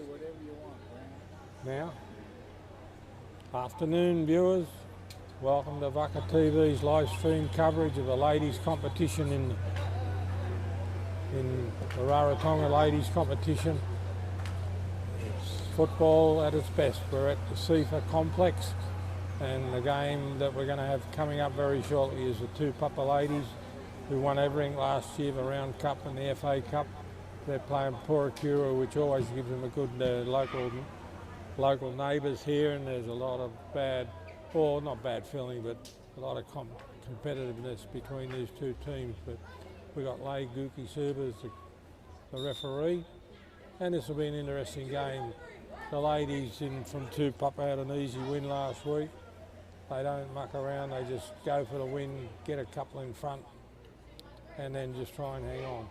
whatever you want, man. Now, afternoon viewers, welcome to Vaka TV's live stream coverage of the ladies competition in the Rarotonga ladies competition. It's football at its best. We're at the CIFA complex, and the game that we're going to have coming up very shortly is the Tupapa ladies, who won everything last year, the Round Cup and the FA Cup. They're playing Puaikura, which always gives them a good local neighbours here, and there's a lot of not bad feeling, but a lot of competitiveness between these two teams. But we got Lei Guki Suba as the referee, and this will be an interesting game. The ladies from Tupapa had an easy win last week. They don't muck around, they just go for the win, get a couple in front, and then just try and hang on.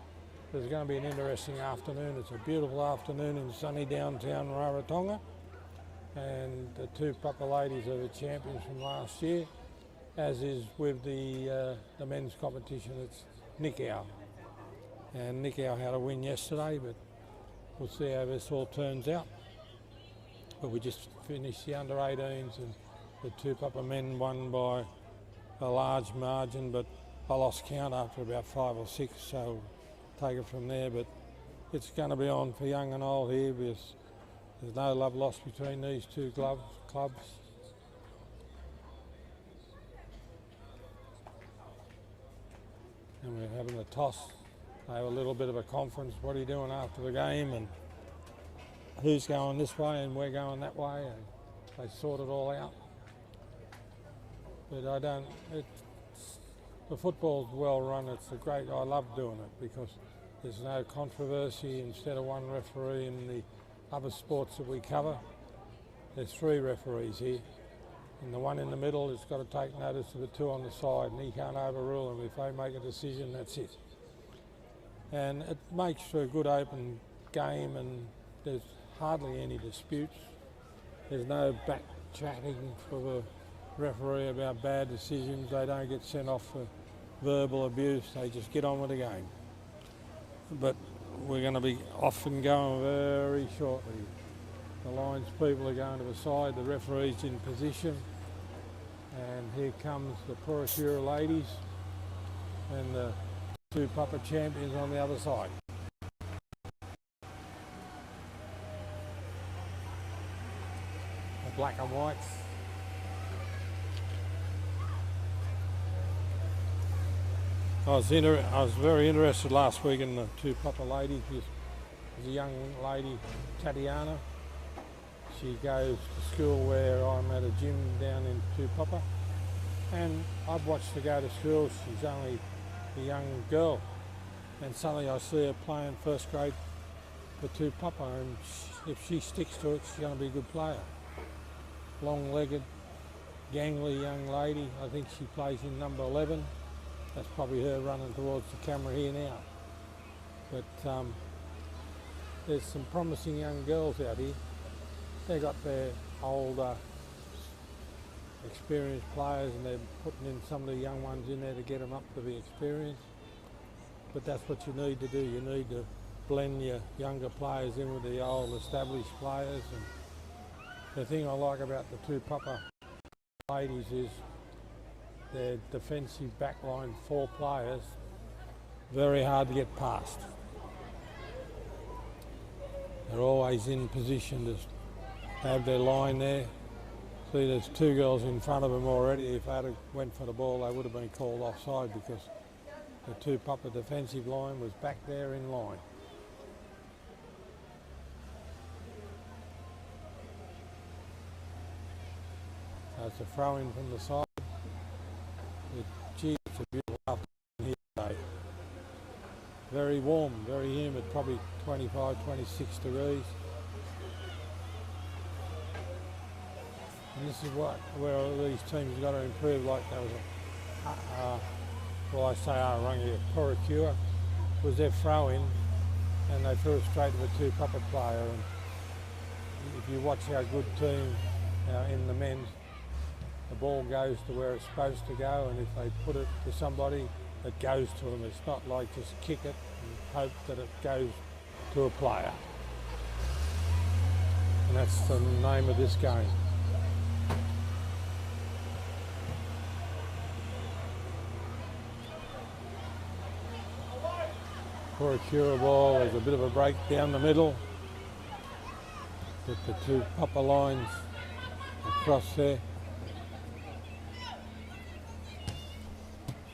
There's going to be an interesting afternoon. It's a beautiful afternoon in sunny downtown Rarotonga, and the Tupapa ladies are the champions from last year, as is with the men's competition. It's Nikau, and Nikau had a win yesterday, but we'll see how this all turns out. But we just finished the under-18s, and the Tupapa men won by a large margin, but I lost count after about 5 or 6, so take it from there. But it's going to be on for young and old here, because there's no love lost between these two clubs. And we're having a toss. They have a little bit of a conference. What are you doing after the game? And who's going this way and we're going that way? And they sort it all out. But the football's well run. I love doing it because there's no controversy. Instead of one referee in the other sports that we cover, there's 3 referees here. And the one in the middle has got to take notice of the 2 on the side, and he can't overrule them. If they make a decision, that's it. And it makes for a good open game, and there's hardly any disputes. There's no back chatting for the referee about bad decisions. They don't get sent off for verbal abuse. They just get on with the game. But we're going to be off and going very shortly. The lines people are going to the side, the referee's in position, and here comes the Puaikura ladies and the Tupapa champions on the other side. The black and whites. I was very interested last week in the Tupapa ladies. There's a young lady, Tatiana. She goes to school where I'm at a gym down in Tupapa, and I've watched her go to school. She's only a young girl, and suddenly I see her playing first grade for Tupapa, and if she sticks to it, she's going to be a good player. Long-legged, gangly young lady. I think she plays in number 11. That's probably her running towards the camera here now. But there's some promising young girls out here. They've got their older, experienced players, and they're putting in some of the young ones in there to get them up to the experience. But that's what you need to do. You need to blend your younger players in with the old established players. And the thing I like about the Tupapa ladies is their defensive backline, 4 players, very hard to get past. They're always in position to have their line there. See, there's 2 girls in front of them already. If they had went for the ball, they would have been called offside because the Tupapa defensive line was back there in line. So it's a throw in from the side. Gee, it's a beautiful afternoon here today. Very warm, very humid, probably 25, 26 degrees. And this is where these teams have got to improve. Like there was Puaikura was their throw-in, and they threw it straight to the Tupapa player. And if you watch our good team in the men's, the ball goes to where it's supposed to go, and if they put it to somebody, it goes to them. It's not like just kick it and hope that it goes to a player. and that's the name of this game. Puaikura ball, there's a bit of a break down the middle with the two Tupapa lines across there.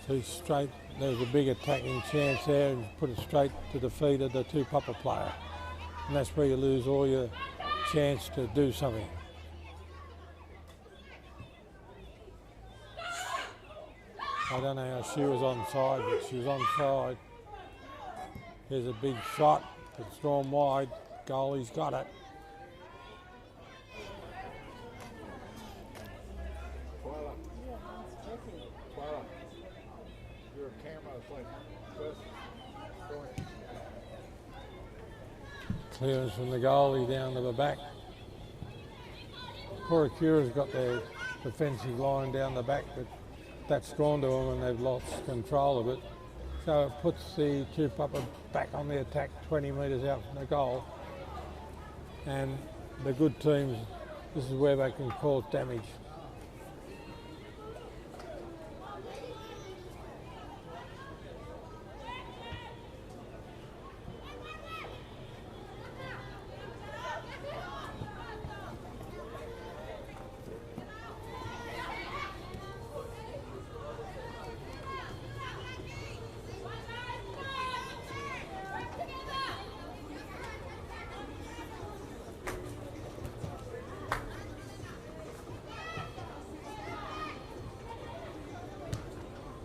See straight, there's a big attacking chance there, and put it straight to the feet of the Tupapa player. And that's where you lose all your chance to do something. I don't know how she was onside, but she was onside. Here's a big shot, it's drawn wide, goalie's got it. Your camera is like this. Go ahead. Clearance from the goalie down to the back. Puaikura's got their defensive line down the back, but that's gone to them and they've lost control of it. So it puts the Tupapa back on the attack 20 metres out from the goal. And the good teams, this is where they can cause damage.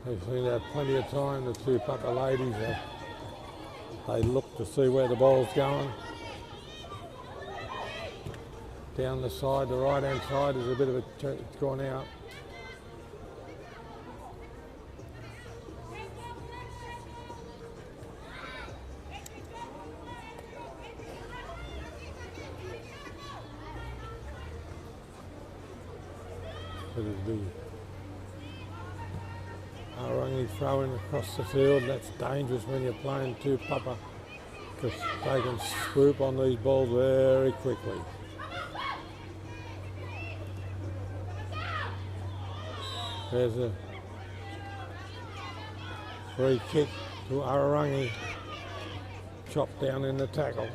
They've seen that plenty of time, the two Tupapa ladies. They look to see where the ball's going. Down the side, the right-hand side, is a bit of it's gone out. Maraerenga throwing across the field. That's dangerous when you're playing Tupapa, because they can swoop on these balls very quickly. There's a free kick to Maraerenga, chopped down in the tackle.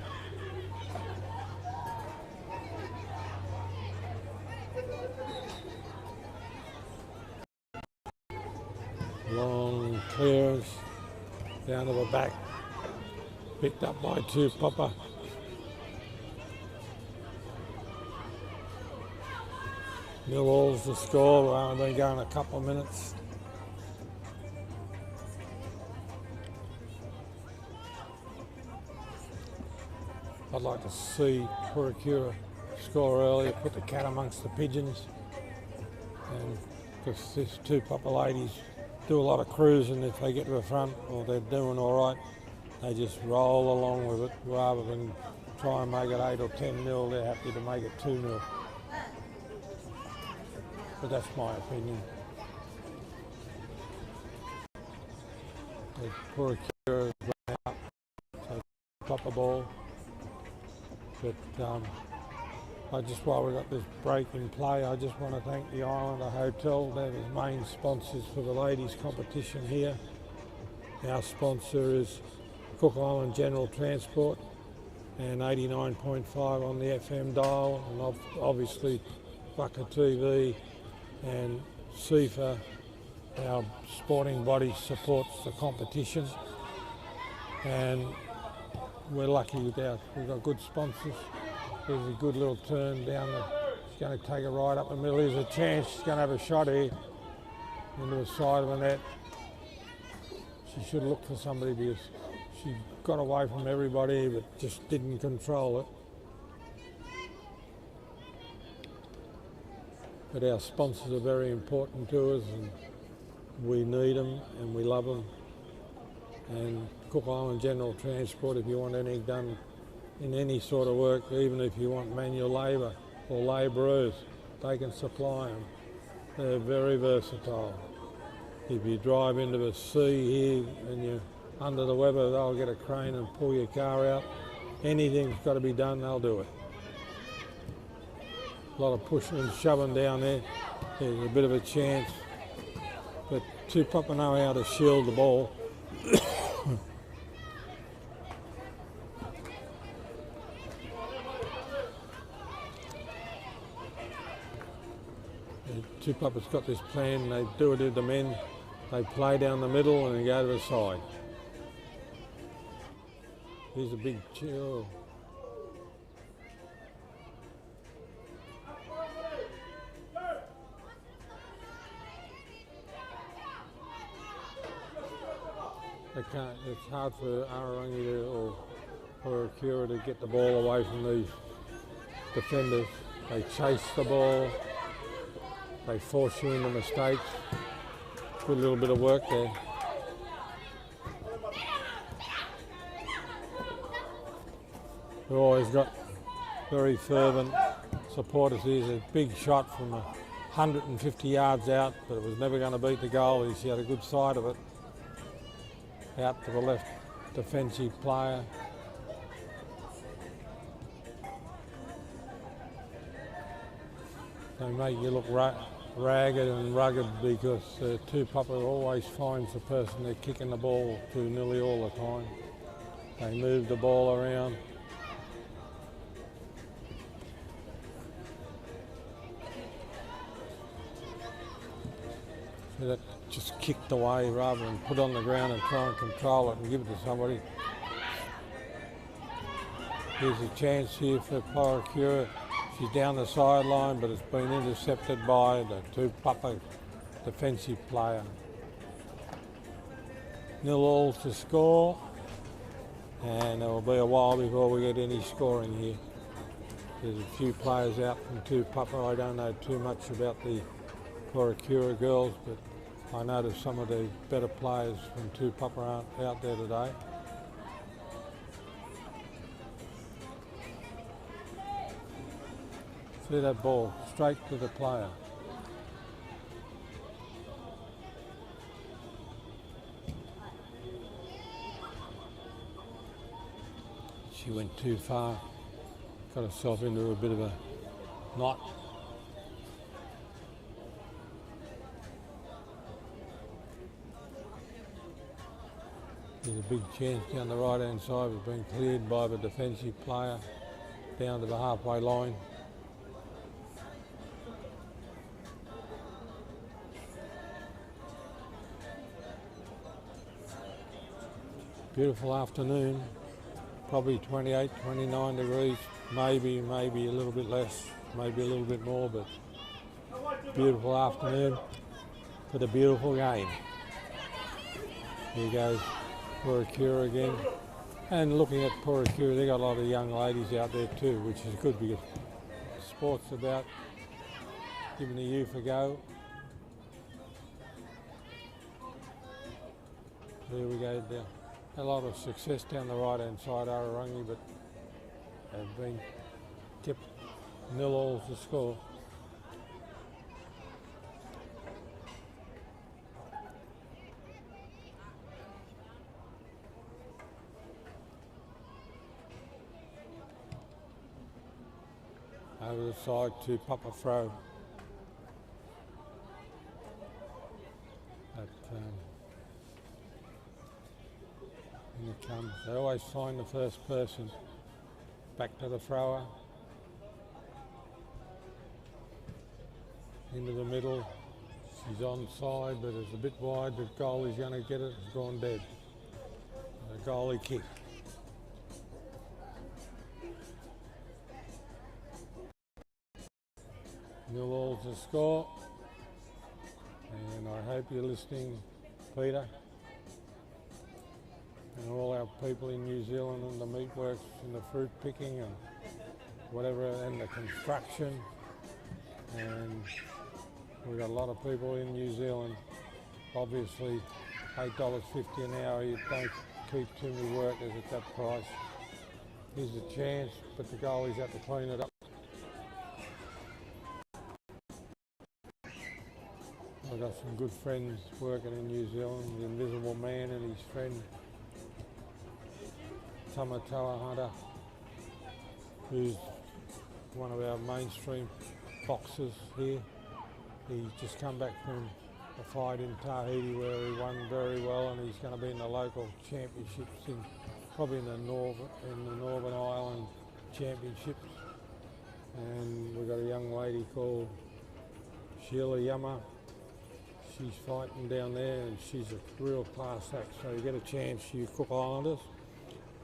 Long clears down to the back, picked up by Tupapa. Nil all's the score. We've only been going a couple of minutes. I'd like to see Puaikura score earlier, put the cat amongst the pigeons, and because these Tupapa ladies do a lot of cruising. If they get to the front, or they're doing all right, they just roll along with it rather than try and make it 8 or 10-0. They're happy to make it 2-0. But that's my opinion. Puaikura is out, so Tupapa ball. But while we've got this break in play, I just want to thank the Islander Hotel. They're the main sponsors for the ladies' competition here. Our sponsor is Cook Island General Transport, and 89.5 on the FM dial, and obviously Waka TV and CIFA, our sporting body, supports the competition. And we're lucky with we've got good sponsors. There's a good little turn down she's going to take it right up the middle. There's a chance she's going to have a shot here into the side of the net. She should look for somebody because she got away from everybody but just didn't control it. But our sponsors are very important to us, and we need them and we love them. And Cook Island General Transport, if you want anything done in any sort of work, even if you want manual labour or labourers, they can supply them. They're very versatile. If you drive into the sea here and you're under the weather, they'll get a crane and pull your car out. Anything's got to be done, they'll do it. A lot of pushing and shoving down there. There's a bit of a chance. But Tupapa know how to shield the ball. Tupapa's got this plan. They do it with the men. They play down the middle and they go to the side. Here's a big chill. It's hard for Maraerenga or Puaikura to get the ball away from these defenders. They chase the ball, they force you into mistakes. Good little bit of work there. We've always got very fervent supporters. Here's a big shot from 150 yards out, but it was never going to beat the goal. She had a good side of it. Out to the left defensive player. They make you look ragged and rugged because Tupapa always finds the person they're kicking the ball to nearly all the time. They move the ball around. So that just kicked away rather than put on the ground and try and control it and give it to somebody. Here's a chance here for Puaikura. She's down the sideline, but it's been intercepted by the Tupapa defensive player. 0-0 to score, and it will be a while before we get any scoring here. There's a few players out from Tupapa. I don't know too much about the Puaikura girls, but I noticed some of the better players from Tupapa aren't out there today. See that ball, straight to the player. She went too far, got herself into a bit of a knot. There's a big chance down the right hand side. It's been cleared by the defensive player down to the halfway line. Beautiful afternoon, probably 28, 29 degrees, maybe a little bit less, maybe a little bit more, but beautiful afternoon for the beautiful game. Here goes Puaikura again. And looking at Puaikura, they got a lot of young ladies out there too, which is good because sport's about giving the youth a go. There we go down. A lot of success down the right hand side, Maraerenga, but have been kept 0-0 to score. Over the side to Tupapa throw. Here it comes. They always find the first person. Back to the thrower. Into the middle. She's onside, but it's a bit wide. The goalie's going to get it. It's gone dead. The goalie kick. Nil all to score, and I hope you're listening, Peter, and all our people in New Zealand and the meat works and the fruit picking and whatever, and the construction, and we've got a lot of people in New Zealand. Obviously $8.50 an hour, you don't keep too many workers at that price. Here's a chance, but the goalie's have to clean it up. I've got some good friends working in New Zealand, the Invisible Man and his friend Tamatoa Hunter, who's one of our mainstream boxers here. He's just come back from a fight in Tahiti where he won very well, and he's going to be in the local championships probably in the Northern Ireland championships. And we've got a young lady called Sheila Yama. She's fighting down there, and she's a real class act. So you get a chance, you Cook Islanders,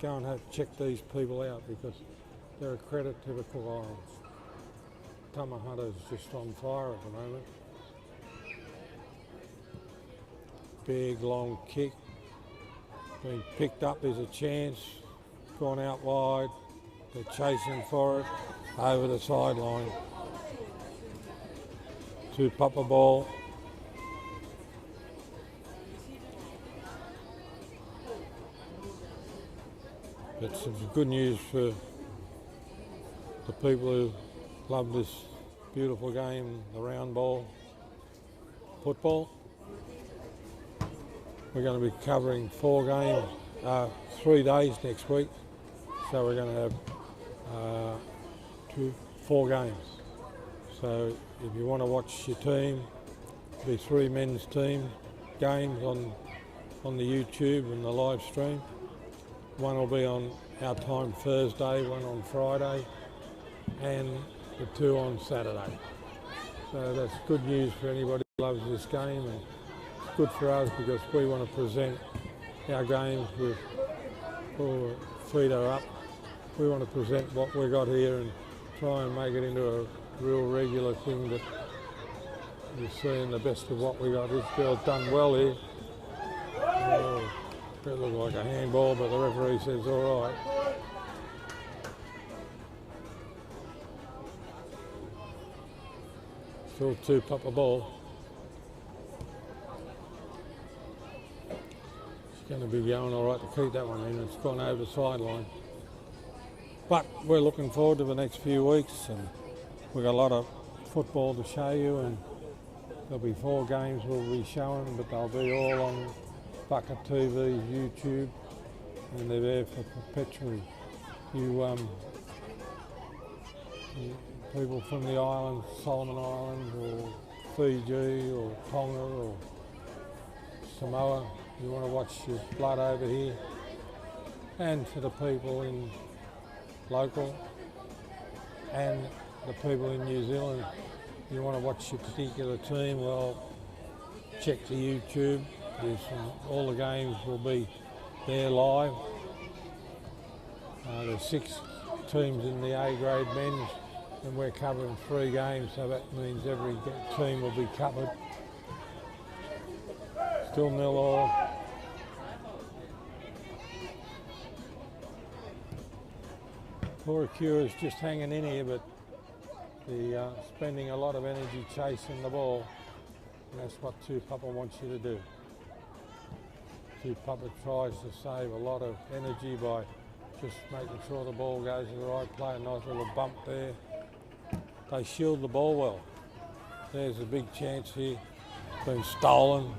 go and check these people out because they're a credit to the Cook Islands. Tamahata's just on fire at the moment. Big long kick, been picked up, there's a chance, gone out wide, they're chasing for it, over the sideline. Tupapa ball. But some good news for the people who love this beautiful game, the round ball football. We're going to be covering 3 days next week. So we're going to have 4 games. So if you want to watch your team, there'll be 3 men's team games on the YouTube and the live stream. One will be on our time Thursday, one on Friday, and the 2 on Saturday. So that's good news for anybody who loves this game, and it's good for us because we want to present our games with all the feet are up. We want to present what we got here and try and make it into a real regular thing that you're seeing the best of what we got. This girl's done well here. Oh, it looked like a handball, but the referee says all right. Still Tupapa ball. It's going to be going all right to keep that one in. It's gone over the sideline. But we're looking forward to the next few weeks, and we've got a lot of football to show you, and there'll be 4 games we'll be showing, but they'll be all on Bucket TV, YouTube, and they're there for perpetually. You people from the islands, Solomon Islands, or Fiji, or Tonga, or Samoa, you want to watch your blood over here, and for the people in local and the people in New Zealand, you want to watch your particular team, well, check the YouTube. All the games will be there live. There's 6 teams in the A grade men's, and we're covering 3 games, so that means every team will be covered. Still 0-0. Puaikura is just hanging in here, but they're spending a lot of energy chasing the ball, and that's what Tupapa wants you to do. Tupapa tries to save a lot of energy by just making sure the ball goes to the right play. A nice little bump there. They shield the ball well. There's a big chance here. Been stolen.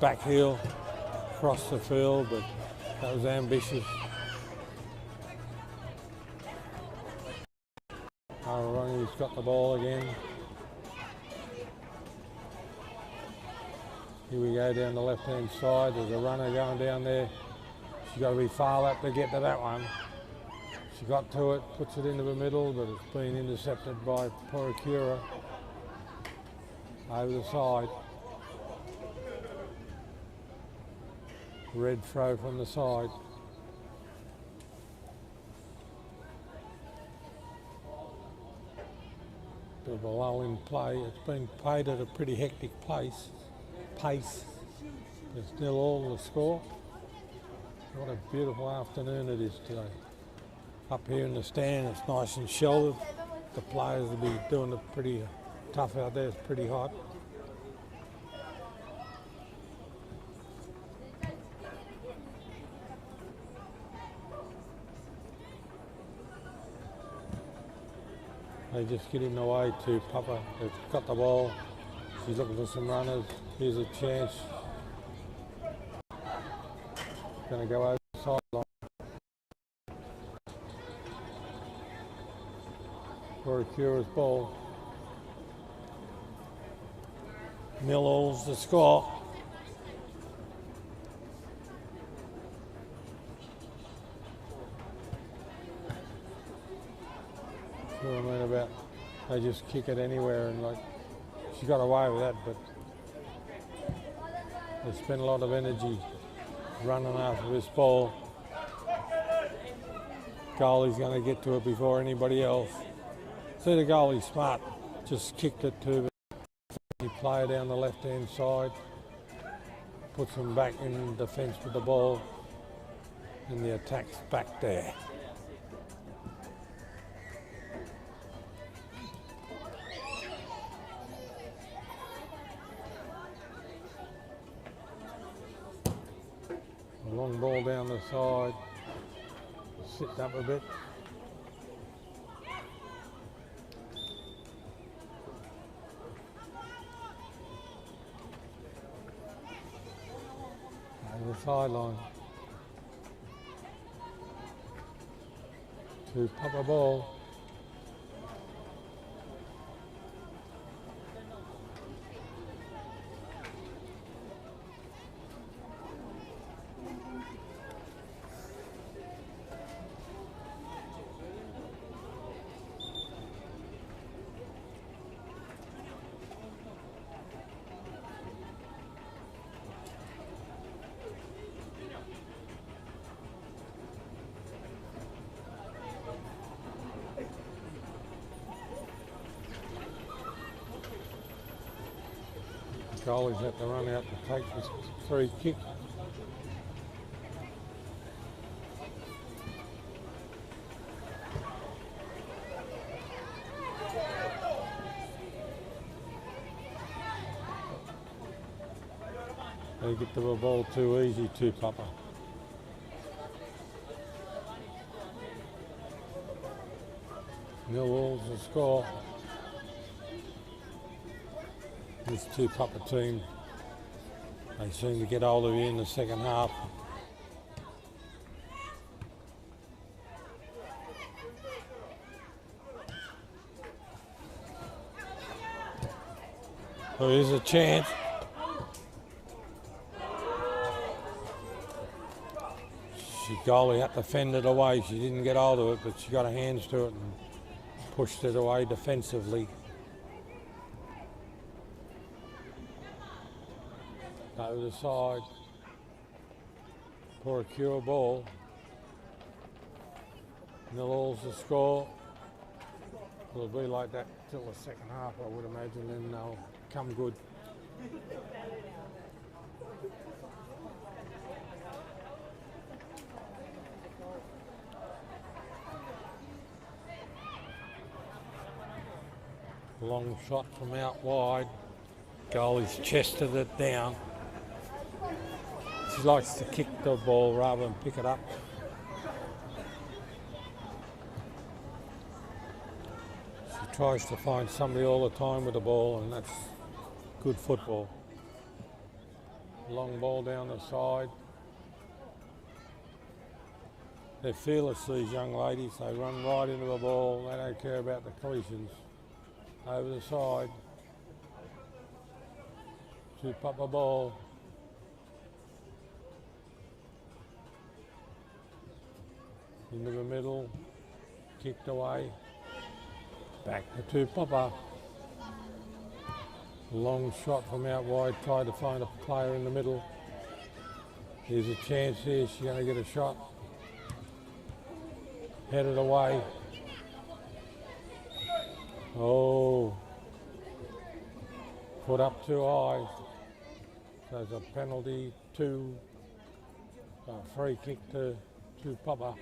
Back heel across the field, but that was ambitious. Maraerenga's got the ball again. Here we go down the left-hand side. There's a runner going down there. She's got to be far left to get to that one. She got to it, puts it into the middle, but it's been intercepted by Puaikura over the side. Red throw from the side. Bit of a lull in play. It's been played at a pretty hectic pace. It's still all the score. What a beautiful afternoon it is today. Up here in the stand, it's nice and sheltered. The players will be doing it pretty tough out there. It's pretty hot. They just get in the way to Papa. They've got the ball. She's looking for some runners. Here's a chance. Going to go over the sideline. Puaikura's ball. Millall's the score. See what I mean about they just kick it anywhere, and like she got away with that, but they spent a lot of energy running after this ball. Goalie's going to get to it before anybody else. See, the goalie's smart, just kicked it to the player down the left hand side, puts him back in defence with the ball, and the attack's back there. A long ball down the side, sitting up a bit. Over the sideline. Tupapa ball. Goalies have to run out to take this free kick. They get to the ball too easy, Tupapa. Millwall's the score. This Tupapa team, they seem to get hold of you in the second half. So here's a chance. Goalie had to fend it away. She didn't get hold of it, but she got her hands to it and pushed it away defensively. Over the side. Puaikura ball. Millall's the score. It'll be like that till the second half, I would imagine, and they'll come good. Long shot from out wide. Goalie's chested it down. She likes to kick the ball rather than pick it up. She tries to find somebody all the time with the ball, and that's good football. Long ball down the side. They're fearless, these young ladies. They run right into the ball. They don't care about the collisions. Over the side. Tupapa ball. Into the middle. Kicked away. Back to Tupapa. Long shot from out wide. Tried to find a player in the middle. Here's a chance here. She's going to get a shot. Headed away. Oh, foot up too high. So there's a penalty to a free kick to Tupapa.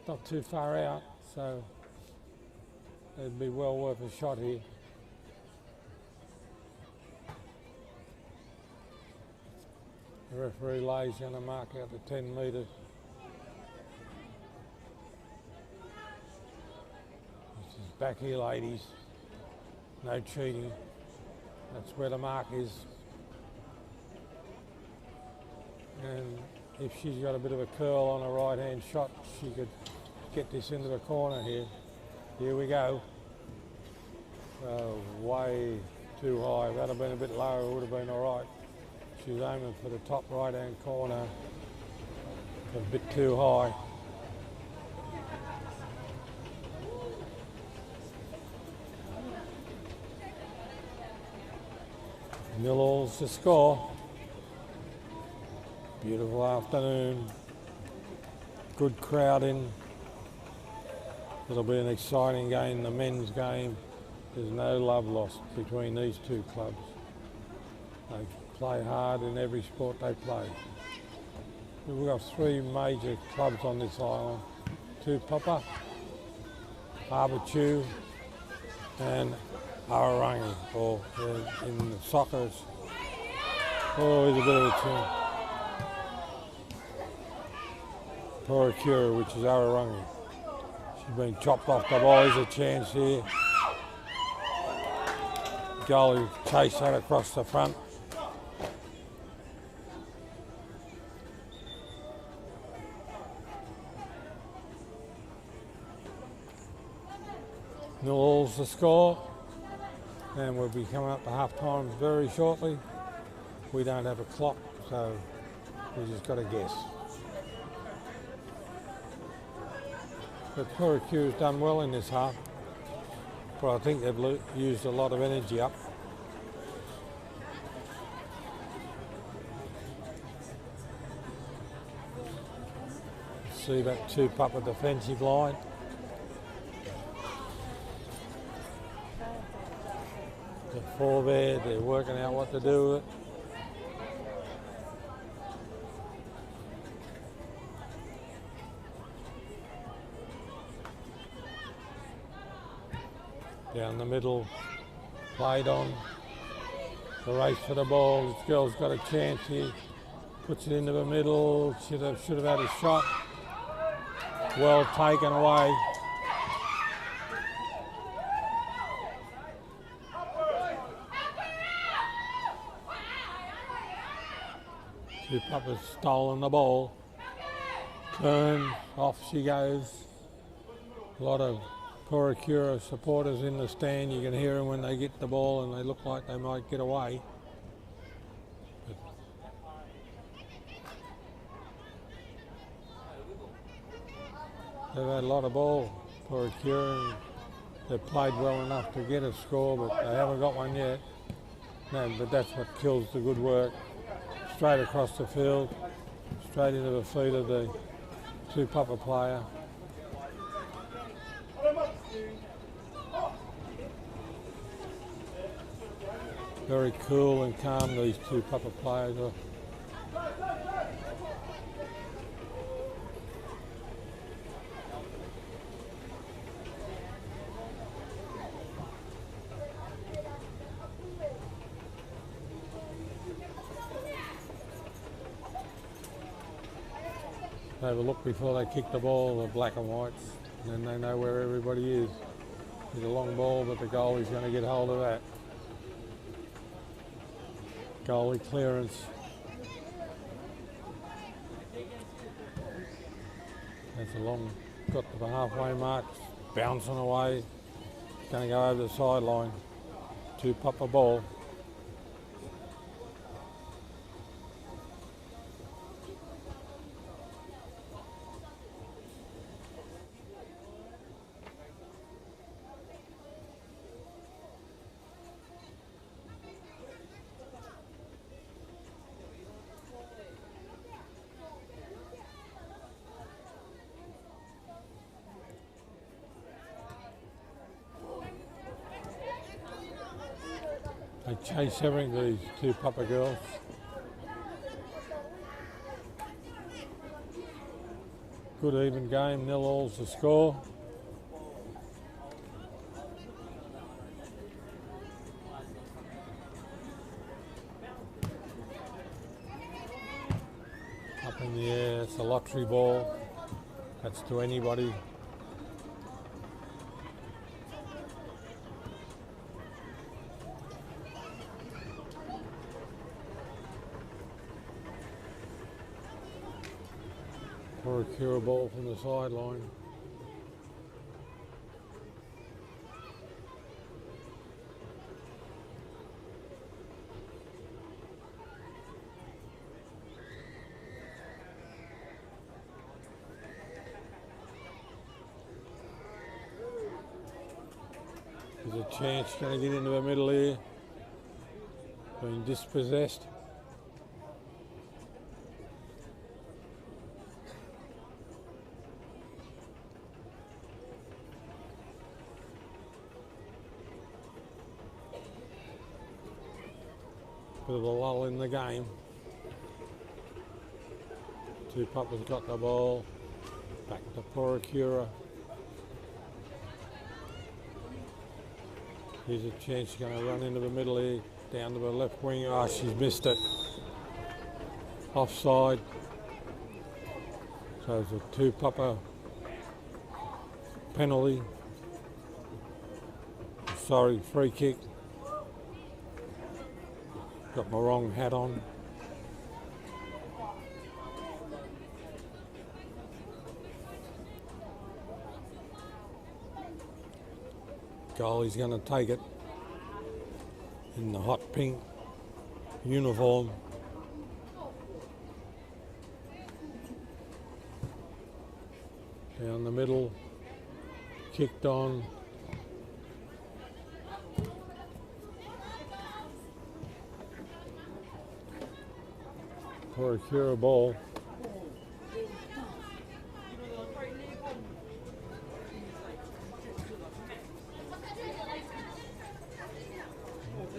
Not too far out, so it'd be well worth a shot here. The referee lays going to mark out the 10 metres. Back here, ladies. No cheating. That's where the mark is. And if she's got a bit of a curl on a right-hand shot, she could get this into the corner here. Here we go. Way too high. If that had been a bit lower, it would have been all right. She's aiming for the top right-hand corner. A bit too high. Nil-all's the score. Beautiful afternoon. Good crowding. It'll be an exciting game, the men's game. There's no love lost between these two clubs. They play hard in every sport they play. We've got three major clubs on this island. Tupapa, Harbour and Maraerenga, or in soccer, here's a bit of a tune. Puaikura, which is Maraerenga. She's been chopped off the ball. There's a chance here. Goalie chase that across the front. Nil-all's the score, and we'll be coming up to half time very shortly. We don't have a clock, so we just got to guess. But Puaikura's done well in this half, but I think they've used a lot of energy up. See that Tupapa defensive line. The four there, they're working out what to do with it. Down the middle, played on. The race for the ball. This girl's got a chance here. Puts it into the middle. Should have had a shot. Well taken away. Tupapa's stolen the ball. Turn, off she goes. A lot of Puaikura supporters in the stand. You can hear them when they get the ball and they look like they might get away. But they've had a lot of ball, Puaikura, and they've played well enough to get a score, but they haven't got one yet. No, but that's what kills the good work. Straight across the field, straight into the feet of the Tupapa player. Very cool and calm, these Tupapa players are. Have a look before they kick the ball, the black and whites, and then they know where everybody is. It's a long ball, but the goalie's going to get hold of that. Goalie clearance. That's a long, got to the halfway mark, bouncing away. Going to go over the sideline. Tupapa ball. They chase everything, these Tupapa girls. Good even game, 0-all's the score. Up in the air, it's a lottery ball. That's to anybody. Puaikura ball from the sideline. There's a chance going to get into the middle here. Being dispossessed. Bit of a lull in the game. Tupapa's got the ball. Back to Puaikura. Here's a chance, going to run into the middle here, down to the left wing. Oh, she's missed it. Offside. So it's a Tupapa penalty. Sorry, free kick. Got my wrong hat on. Goalie's going to take it in the hot pink uniform. Down the middle, kicked on. Puaikura ball.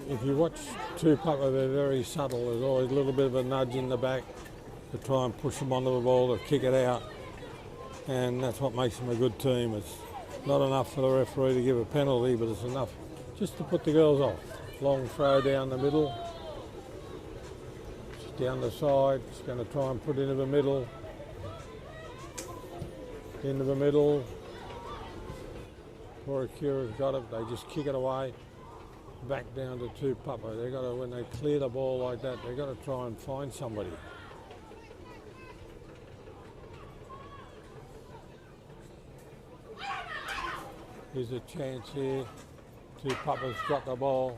If you watch Tupapa, they're very subtle. There's always a little bit of a nudge in the back to try and push them onto the ball to kick it out. And that's what makes them a good team. It's not enough for the referee to give a penalty, but it's enough just to put the girls off. Long throw down the middle. Down the side, it's going to try and put into the middle. Into the middle. Puaikura's got it, they just kick it away. Back down to Tupapa. They got to, when they clear the ball like that, they've got to try and find somebody. Here's a chance here. Tupapa's got the ball.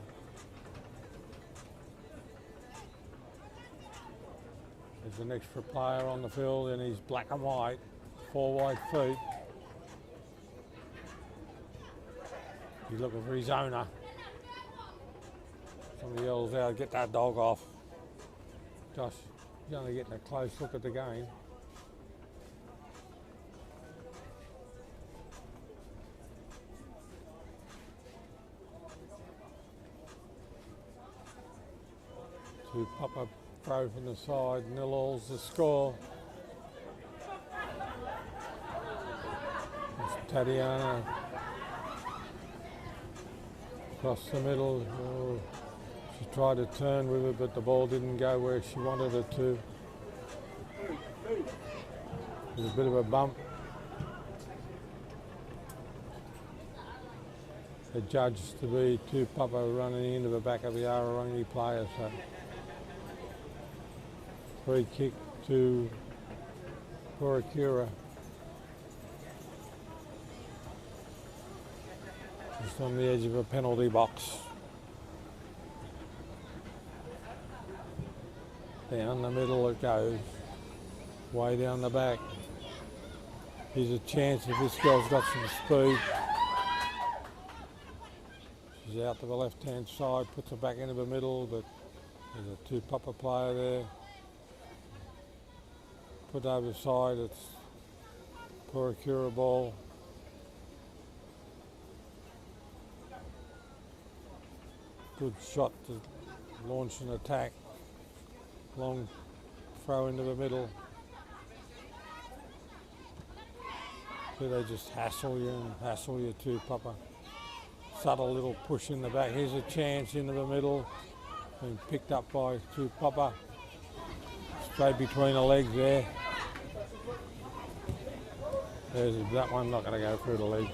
There's an extra player on the field and he's black and white, 4 white feet. He's looking for his owner. Somebody yells out, "Get that dog off." Josh, he's only getting a close look at the game. Tupapa throw from the side, 0-all's the score. It's Tatiana across the middle. Oh, she tried to turn with it, but the ball didn't go where she wanted it to. There's a bit of a bump. Adjudged to be Tupapa running into the back of the Maraerenga player, so free kick to Puaikura. Just on the edge of a penalty box. Down the middle it goes. Way down the back. Here's a chance if this girl's got some speed. She's out to the left-hand side, puts it back into the middle, but there's a Tupapa player there. Put over the side, it's Puaikura ball. Good shot to launch an attack. Long throw into the middle. So they just hassle you Tupapa. Subtle little push in the back. Here's a chance into the middle. Being picked up by Tupapa. Straight between the legs there. There's that one, not going to go through the leg.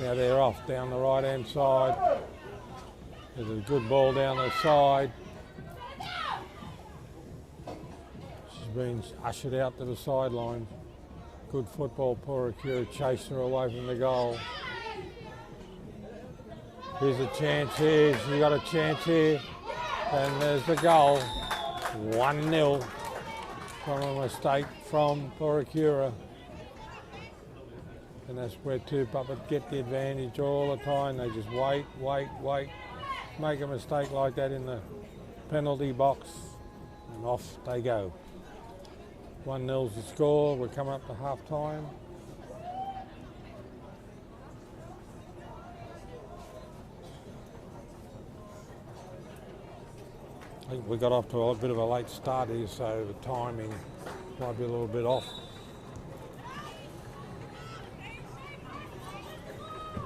Now they're off down the right hand side. There's a good ball down the side. She's been ushered out to the sideline. Good football, Puaikura chased her away from the goal. Here's a chance here, she got a chance here. And there's the goal, 1-0 from a mistake from Puaikura. and that's where Tupapa get the advantage all the time. They just wait, make a mistake like that in the penalty box, and off they go. 1-0's the score. We're coming up to half time. I think we got off to a bit of a late start here, so the timing might be a little bit off.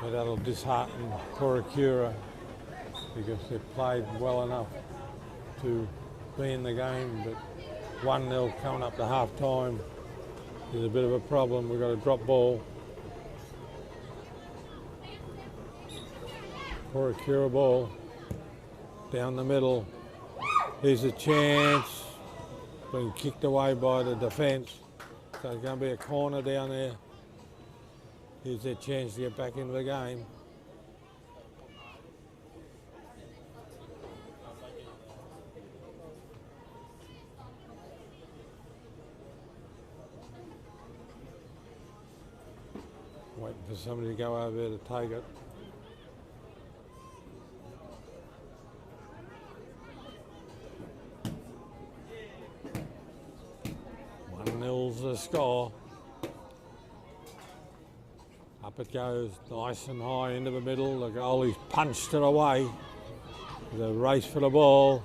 But that'll dishearten Puaikura because they've played well enough to be in the game, but 1-0 coming up to half time is a bit of a problem. We've got a drop ball. Puaikura ball down the middle. Here's a chance, being kicked away by the defence. So it's going to be a corner down there. Here's their chance to get back into the game. Waiting for somebody to go over there to take it. The score. Up it goes, nice and high into the middle. The goalie's punched it away. There's a race for the ball,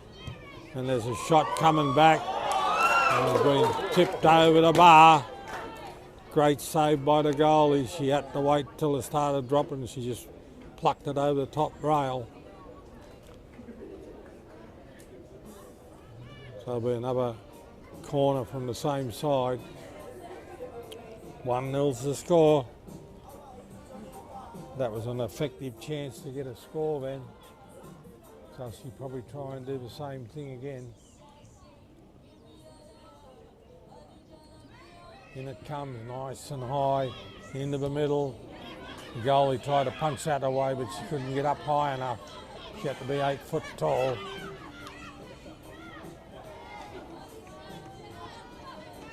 and there's a shot coming back, and it's been tipped over the bar. Great save by the goalie. She had to wait till it started dropping, and she just plucked it over the top rail. So there'll be another corner from the same side. 1-0's the score. That was an effective chance to get a score then. So she'll probably try and do the same thing again. In it comes, nice and high, into the middle. The goalie tried to punch that away, but she couldn't get up high enough. She had to be 8 foot tall.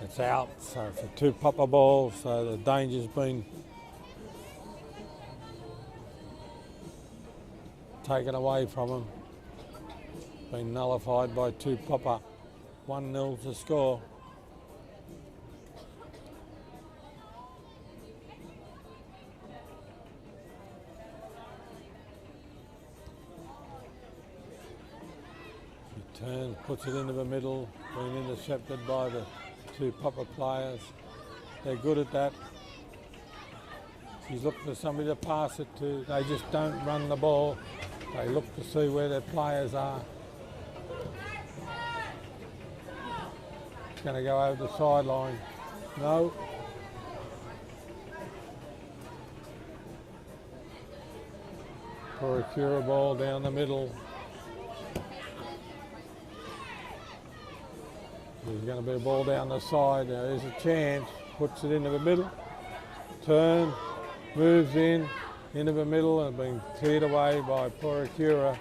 It's out, so it's a Tupapa ball, so the danger's been taken away from him. Been nullified by Tupapa. 1-0 to score. He turns, puts it into the middle, being intercepted by the Tupapa players. They're good at that. She's looking for somebody to pass it to. They just don't run the ball. They look to see where their players are. It's going to go over the sideline. No. Puaikura ball down the middle. There's going to be a ball down the side. Now there's a chance. Puts it into the middle. Turn. Moves into the middle and being cleared away by Puaikura.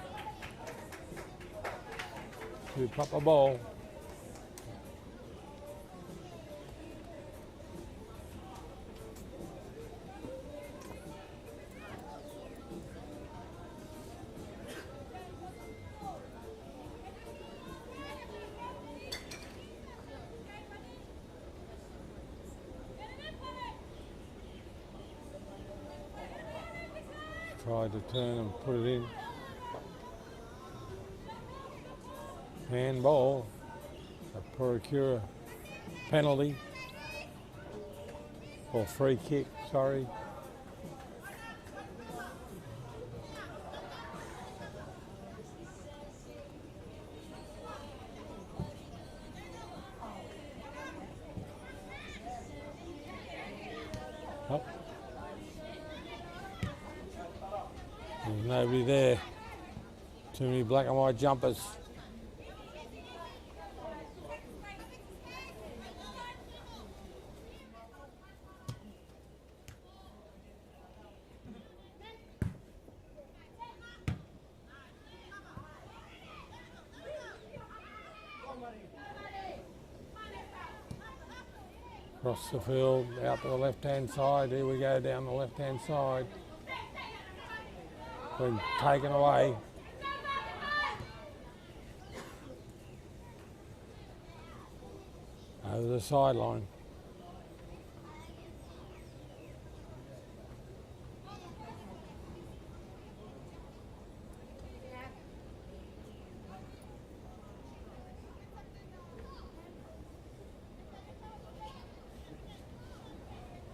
Tupapa ball. Tried to turn and put it in. Handball. A Puaikura penalty. Or free kick, sorry. Oh. There's nobody there. Too many black and white jumpers. Across the field, out to the left-hand side. Here we go down the left-hand side. Been taken away. Over the sideline.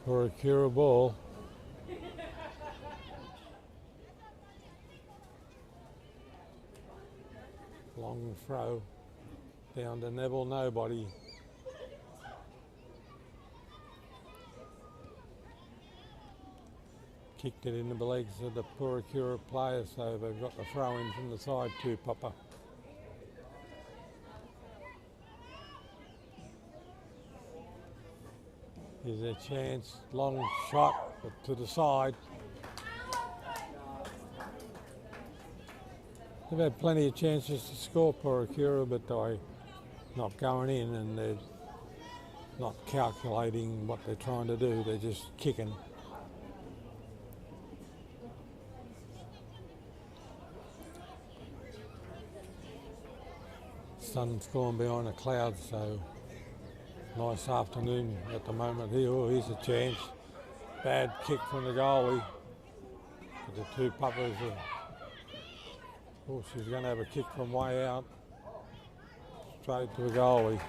Puaikura ball. Long throw down to Neville Nobody. Kicked it into the legs of the Puaikura players, so they've got the throw in from the side too, Tupapa. Here's their chance, long shot to the side. They've had plenty of chances to score Puaikura, but they're not going in and they're not calculating what they're trying to do, they're just kicking. Sun's gone behind the clouds, so nice afternoon at the moment here. Oh, here's a chance. Bad kick from the goalie. But the two puppers are, oh, she's going to have a kick from way out. Straight to the goalie.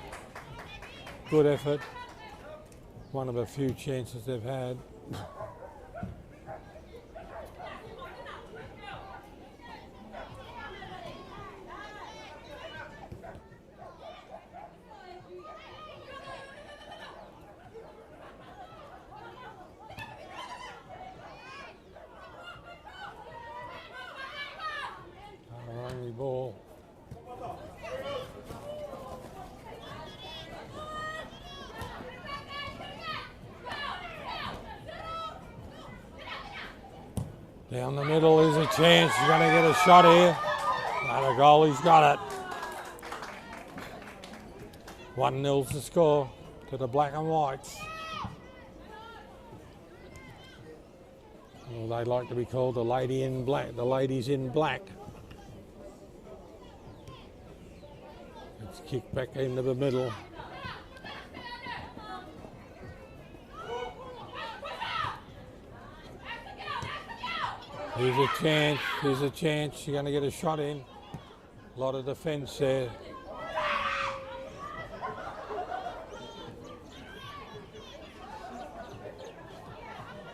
Good effort. One of a few chances they've had. Ball. Down the middle is a chance. He's going to get a shot here. And the goalie's got it. 1-0's the score to the black and whites. Well, they like to be called the lady in black. The ladies in black. It's kicked back into the middle. Here's a chance, here's a chance. You're going to get a shot in. A lot of defence there.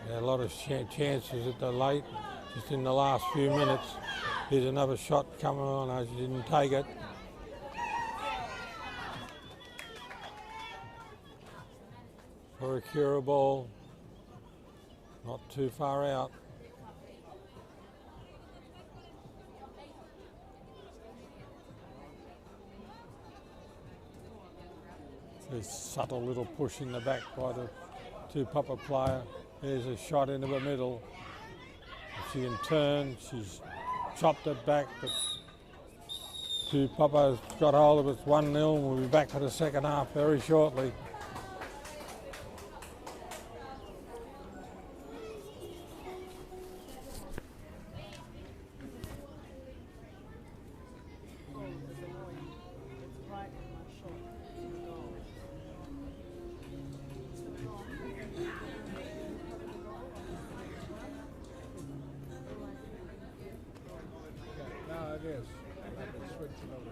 Yeah, a lot of chances at the late, just in the last few minutes. Here's another shot coming on. I didn't take it. Puaikura ball, not too far out. There's a subtle little push in the back by the Tupapa player. There's a shot into the middle. She can turn, she's chopped it back, but Tupapa's got hold of it. It's 1-0. We'll be back for the second half very shortly. It is. I can switch it over to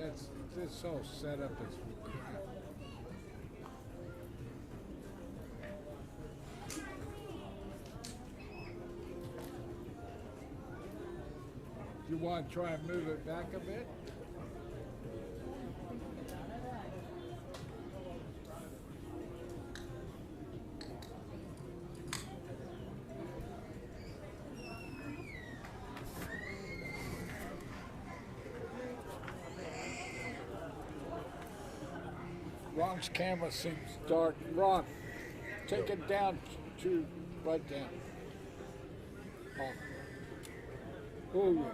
him. This whole setup is crap. You want to try and move it back a bit? Ron's camera seems dark. Ron, take it down to right down. Oh, yeah.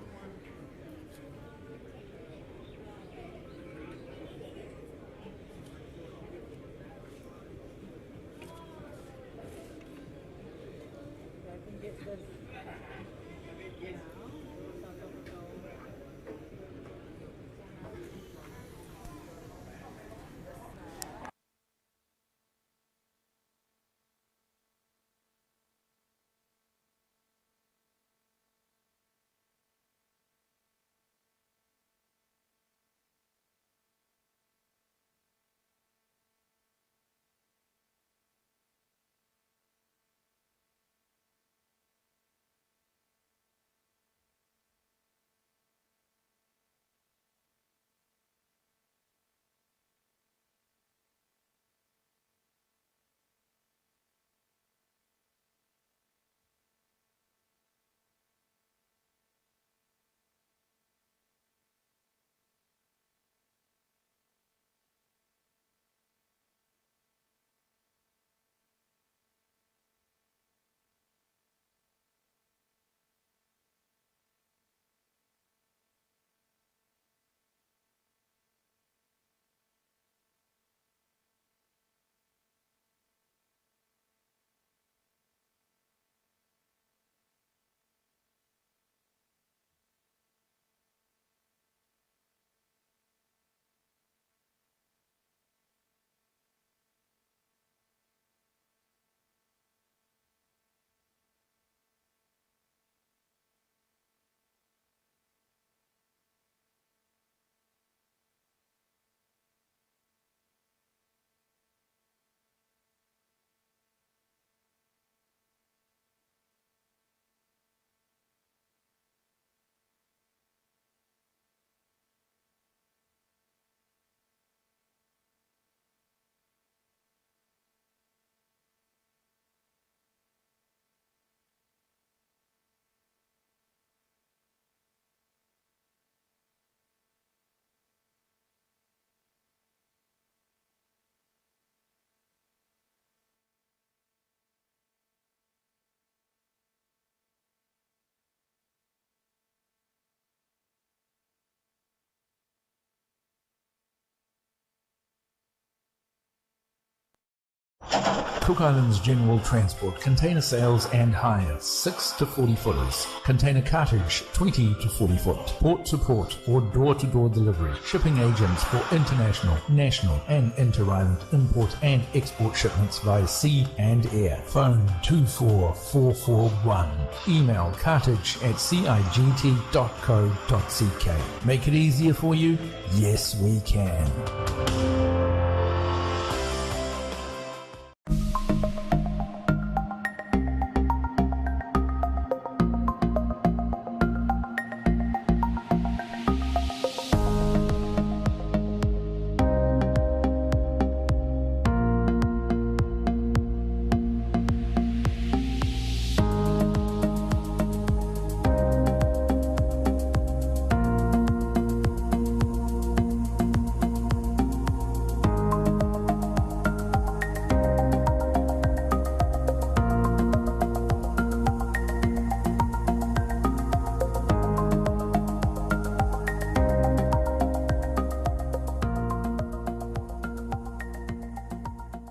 Cook Islands General Transport, container sales and hire, 6 to 40 footers. Container cartage, 20 to 40 foot. Port to port or door-to-door delivery. Shipping agents for international, national and inter-island import and export shipments via sea and air. Phone 24441. Email cartage@cigt.co.ck. Make it easier for you? Yes, we can.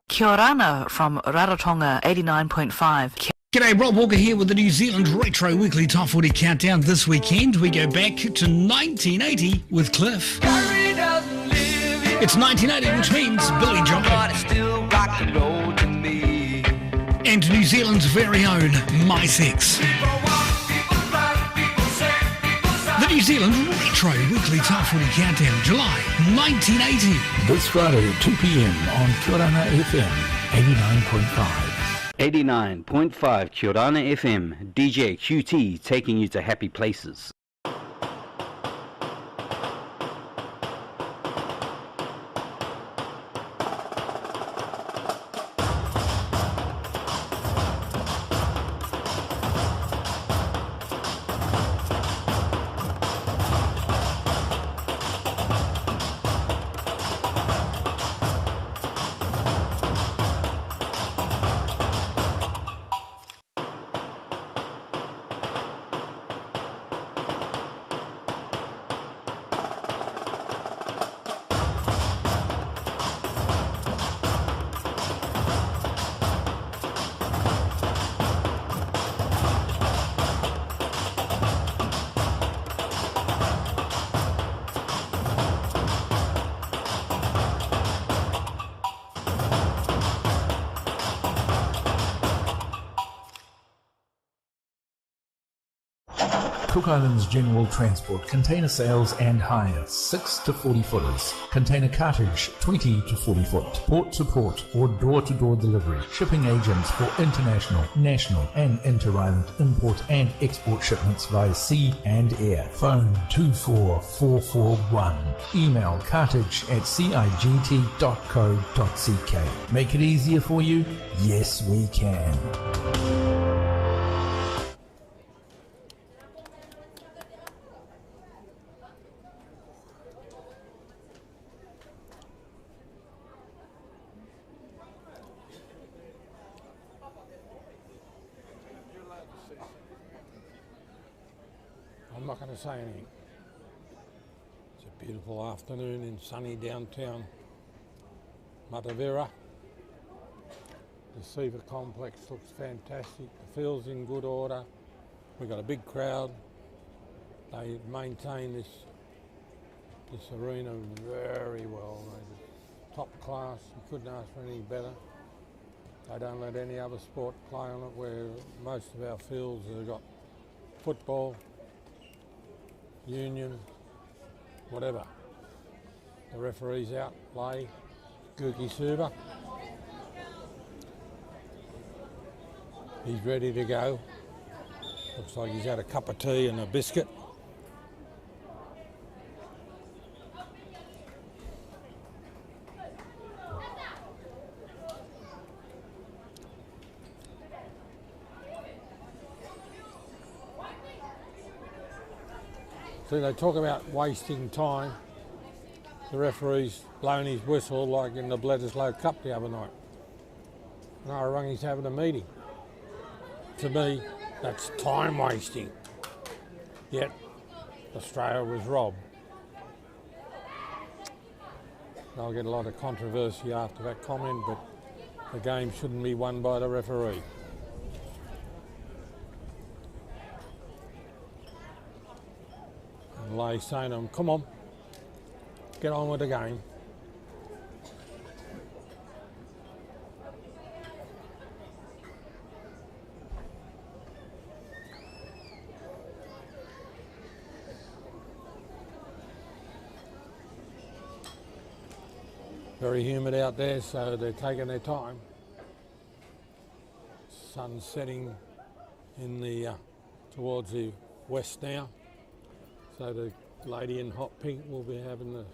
Kia orana from Rarotonga 89.5. G'day, Rob Walker here with the New Zealand Retro Weekly Top 40 Countdown. This weekend we go back to 1980 with Cliff. It's 1980, which means Billy Joel. And New Zealand's very own My Sex. The New Zealand Retro Weekly Top 40 Countdown, July 1980. This Friday at 2 p.m. on Kia Orana FM 89.5. 89.5 Kia Orana FM, DJ QT taking you to happy places. Cook Islands General Transport, container sales and hire, 6 to 40 footers. Container cartage, 20 to 40 foot. Port to port or door-to-door delivery. Shipping agents for international, national and inter-island import and export shipments via sea and air. Phone 24441. Email cartage@cigt.co.ck. Make it easier for you? Yes, we can. I'm not going to say anything. It's a beautiful afternoon in sunny downtown Matavira. The CIFA complex looks fantastic. The field's in good order. We've got a big crowd. They maintain this arena very well. They're top class. You couldn't ask for any better. They don't let any other sport play on it, where most of our fields have got football, union, whatever. The referee's out, play, Guki Suba. He's ready to go. Looks like he's had a cup of tea and a biscuit. See, they talk about wasting time. The referee's blown his whistle like in the Bledisloe Cup the other night. And I rung he's having a meeting. To me, that's time wasting. Yet, Australia was robbed. I'll get a lot of controversy after that comment, but the game shouldn't be won by the referee. And Lay saying to him, come on, get on with the game. Very humid out there, so they're taking their time. Sun's setting in the towards the west now, so the lady in hot pink will be having the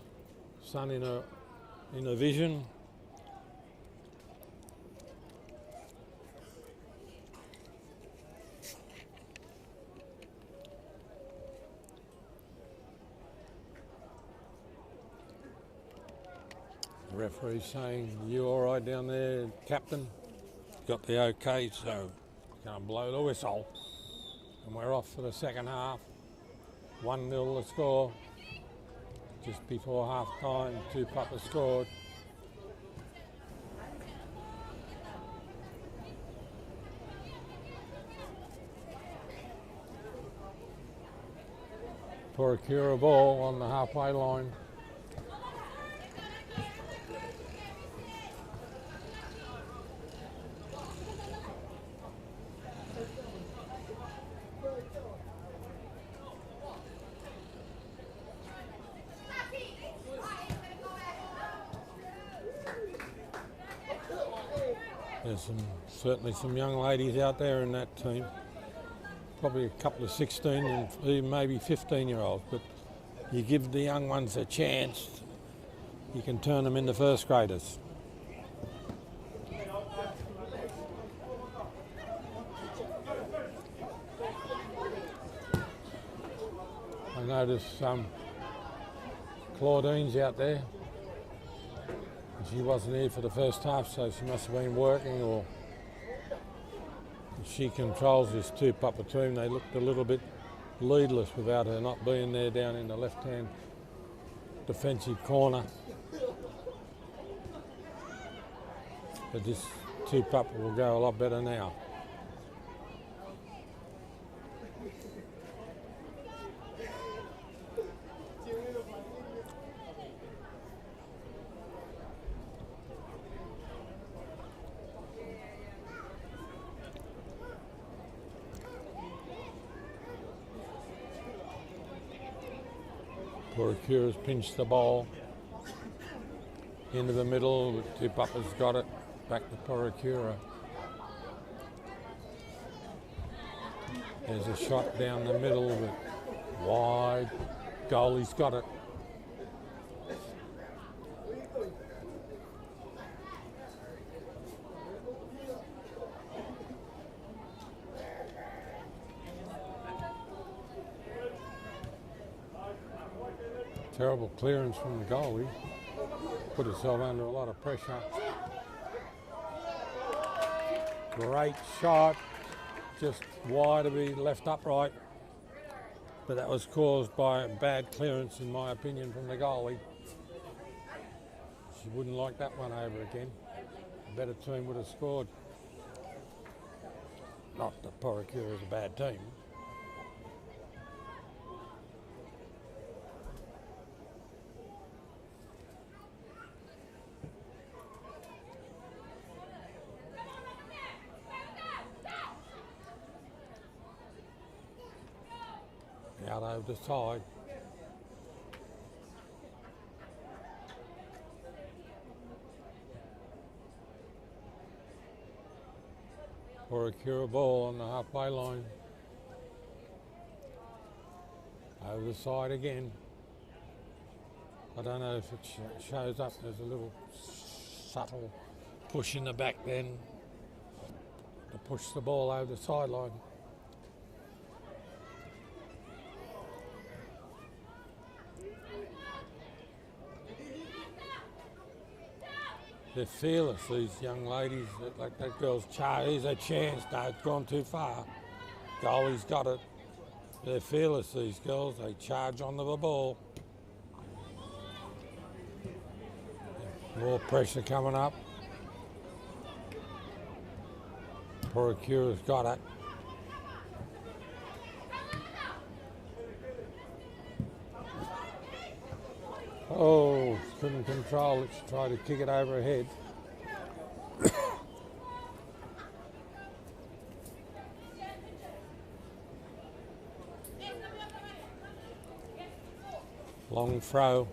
sun in her vision. The referee's saying, you all right down there, Captain? Got the okay, so going to blow the whistle. And we're off for the second half. 1-0 the score. Just before half time, Tupapa scored. Puaikura ball on the halfway line. There's certainly some young ladies out there in that team. Probably a couple of 16 and even maybe 15-year-olds, but you give the young ones a chance, you can turn them into first graders. I noticed Claudine's out there. She wasn't here for the first half, so she must have been working, or she controls this Tupapa team. They looked a little bit leadless without her not being there down in the left-hand defensive corner. But this Tupapa will go a lot better now. Puaikura's pinched the ball into the middle. Tupapa's got it. Back to Puaikura. There's a shot down the middle, but wide. Goalie's got it. Terrible clearance from the goalie. Put herself under a lot of pressure. Great shot. Just wide to be left upright. But that was caused by a bad clearance, in my opinion, from the goalie. She wouldn't like that one over again. A better team would have scored. Not that Puaikura is a bad team. Out over the side. Puaikura ball on the halfway line. Over the side again. I don't know if it shows up. There's a little subtle push in the back then to push the ball over the sideline. They're fearless, these young ladies. Like that girl's charge. Here's a chance. No, it's gone too far. Goalie's got it. They're fearless, these girls. They charge onto the ball. More pressure coming up. Puaikura's got it. Oh, couldn't control it. She tried to kick it over her head. Long throw.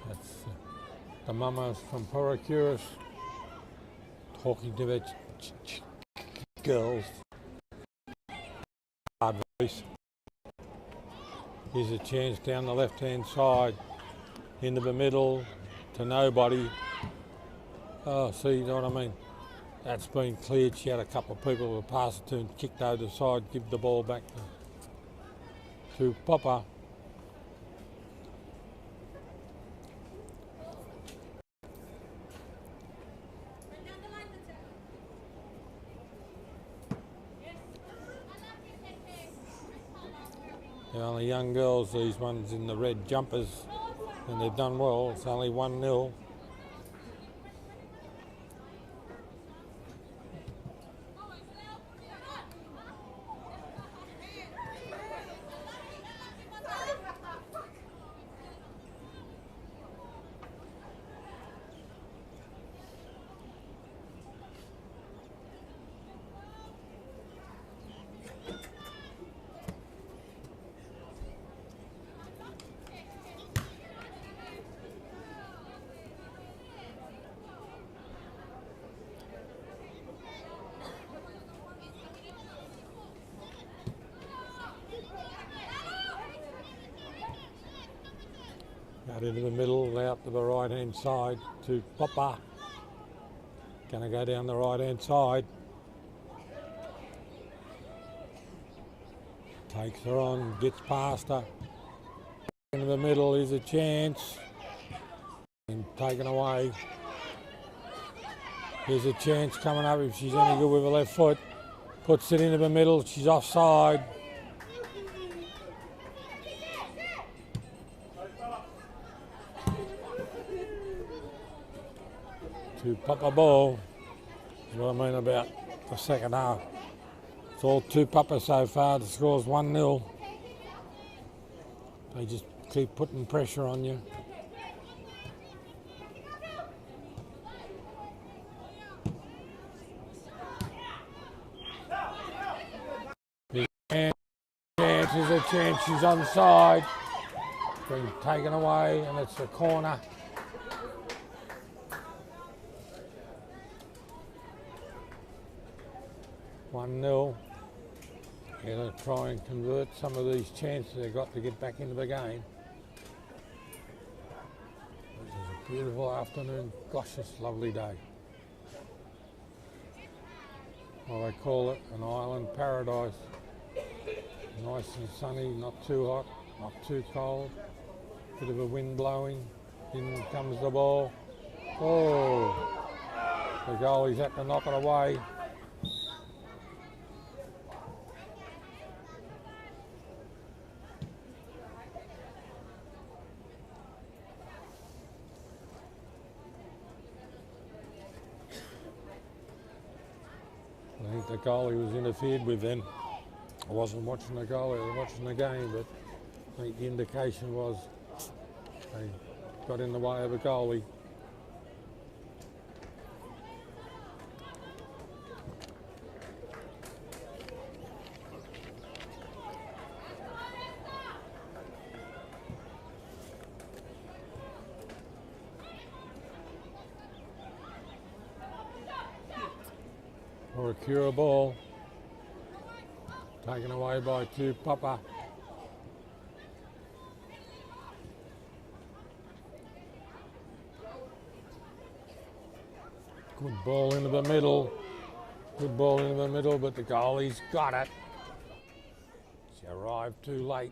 That's the mamas from Puaikura talking to their girls. Hard voice. Here's a chance down the left-hand side, into the middle, to nobody. Oh, see, you know what I mean? That's been cleared. She had a couple of people to pass it to and kicked over the side, give the ball back to Tupapa. They're only young girls, these ones in the red jumpers, and they've done well. It's only 1-0. Out into the middle, out to the right-hand side to Tupapa. Going to go down the right-hand side. Takes her on, gets past her. Into the middle is a chance. And taken away. Here's a chance coming up if she's any good with her left foot. Puts it into the middle, she's offside. Tupapa ball is what I mean about the second half. It's all Tupapa so far. The score's 1-0. They just keep putting pressure on you. Chance is a chance. She's onside. Been taken away, and it's a corner. One-0. They're going to try and convert some of these chances they've got to get back into the game. This is a beautiful afternoon. Gosh, it's a lovely day. Well, they call it an island paradise. Nice and sunny, not too hot, not too cold. Bit of a wind blowing. In comes the ball. Oh, the goalie's had to knock it away. I think the goalie was interfered with then. I wasn't watching the goalie, I was watching the game, but I think the indication was they got in the way of the goalie. Or a Puaikura ball, taken away by Tupapa. Good ball into the middle. Good ball into the middle, but the goalie's got it. She arrived too late.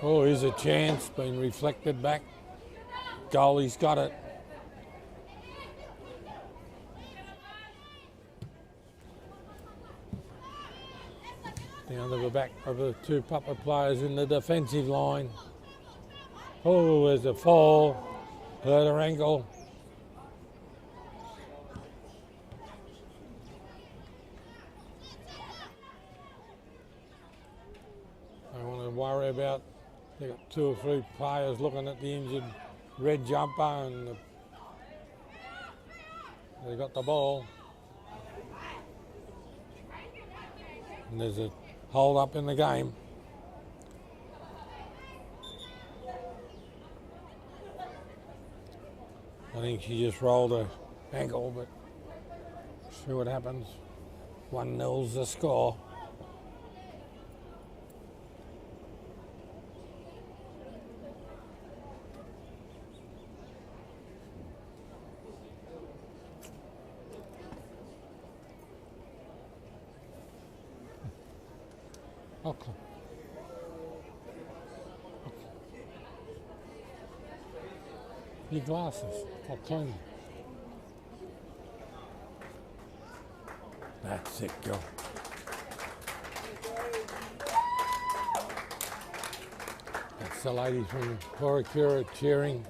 Oh, here's a chance, been reflected back. goalie's got it. Down to the back of the Tupapa players in the defensive line. Oh, there's a fall. Hurt her ankle. Don't want to worry about, they've got 2 or 3 players looking at the injured red jumper, and they got the ball. And there's a hold up in the game. I think she just rolled her ankle, but see what happens. 1-0's the score. Okay. Your glasses, I'll clean them. That's it, girl. That's the ladies from Puaikura cheering.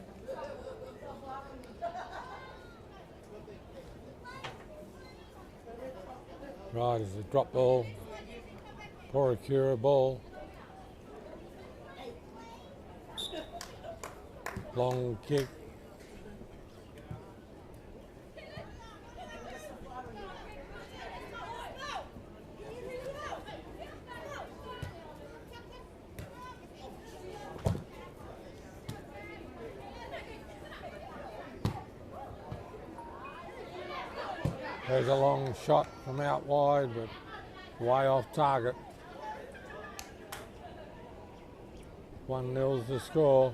Right, it's a drop ball. Puaikura ball. Long kick. There's a long shot from out wide, but way off target. 1-0's the score.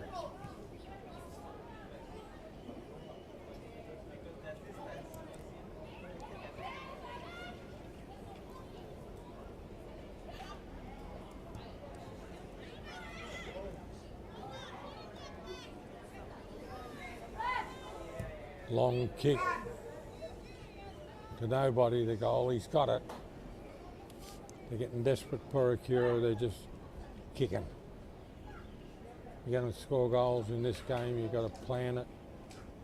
Long kick to nobody, the goalie's got it. They're getting desperate, Puaikura, they're just kicking. You're going to score goals in this game, you've got to plan it,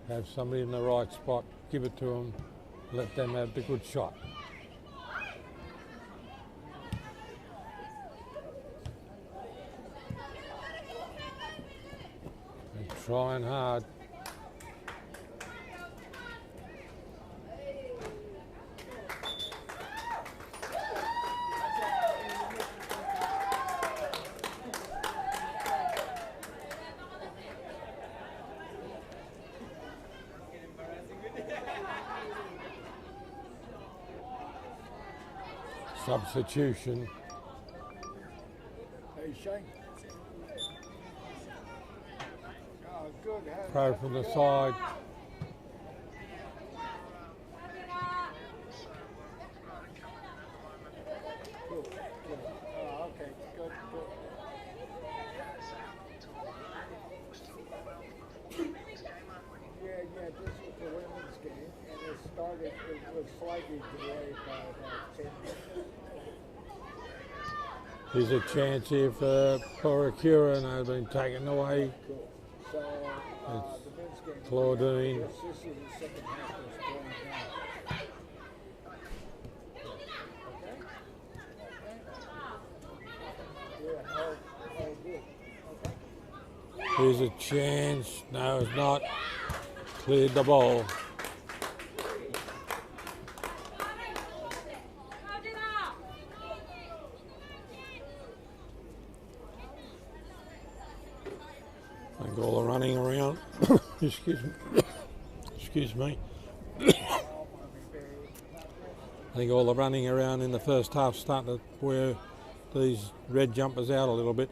have somebody in the right spot, give it to them, let them have the good shot. They're trying hard. Substitution. Hey, Shane. Oh, good. Throw from the side. Good, good. Oh, okay, good, good. Yeah, this was the women's game, and it was slightly delayed by about 10 minutes. There's a chance here for Puaikura, and they've been taken away. Cool. So, It's the men's game. Claudine. This is the second half was going down. Okay? Yeah, oh, good. Okay. Here's a chance. No, it's not. Cleared the ball. I think all the running around. Excuse me. I think all the running around in the first half starting to wear these red jumpers out a little bit.